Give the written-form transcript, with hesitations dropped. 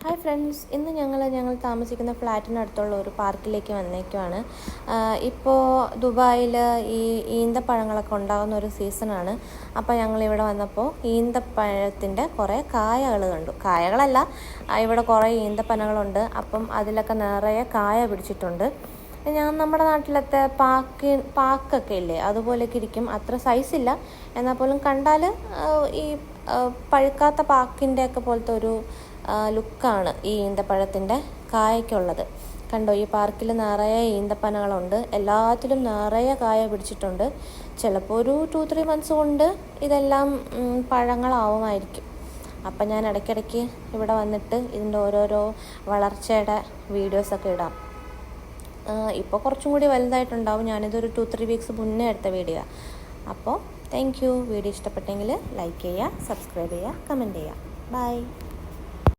Hi friends, ഇന്ന് ഞങ്ങൾ താമസിക്കുന്ന ഫ്ലാറ്റിനടുത്തുള്ള ഒരു പാർക്കിലേക്ക് വന്നേക്കുവാണ്. ഇപ്പോൾ ദുബായിൽ ഈ ഈന്തപ്പഴങ്ങളൊക്കെ ഉണ്ടാകുന്ന ഒരു സീസണാണ്. അപ്പോൾ ഞങ്ങളിവിടെ വന്നപ്പോൾ ഈന്തപ്പഴത്തിൻ്റെ കുറേ കായകൾ കണ്ടു. കായകളല്ല, ഇവിടെ കുറേ ഈന്തപ്പനകളുണ്ട്. അപ്പം അതിലൊക്കെ നിറയെ കായ പിടിച്ചിട്ടുണ്ട്. നമ്മുടെ നാട്ടിലത്തെ പാക്കൊക്കെ ഇല്ലേ, അതുപോലെയൊക്കെ ഇരിക്കും. അത്ര സൈസില്ല, എന്നാൽ പോലും കണ്ടാൽ ഈ പഴുക്കാത്ത പാക്കിൻ്റെയൊക്കെ പോലത്തെ ഒരു ലുക്കാണ് ഈ ഈന്തപ്പഴത്തിൻ്റെ കായയ്ക്കുള്ളത്. കണ്ടോ, ഈ പാർക്കിൽ നിറയെ ഈന്തപ്പനകളുണ്ട്. എല്ലാത്തിലും നിറയെ കായ പിടിച്ചിട്ടുണ്ട്. ചിലപ്പോൾ ഒരു 2-3 months കൊണ്ട് ഇതെല്ലാം പഴങ്ങളാവുമായിരിക്കും. അപ്പം ഞാൻ ഇടയ്ക്കിടയ്ക്ക് ഇവിടെ വന്നിട്ട് ഇതിൻ്റെ ഓരോരോ വളർച്ചയുടെ വീഡിയോസൊക്കെ ഇടാം. ഇപ്പോൾ കുറച്ചും കൂടി വലുതായിട്ടുണ്ടാവും. ഞാനിതൊരു 2-3 weeks മുന്നേ എടുത്ത വീഡിയോ. അപ്പോൾ താങ്ക് യു. വീഡിയോ ഇഷ്ടപ്പെട്ടെങ്കിൽ ലൈക്ക് ചെയ്യുക, സബ്സ്ക്രൈബ് ചെയ്യുക, കമൻറ്റ് ചെയ്യുക. ബൈ.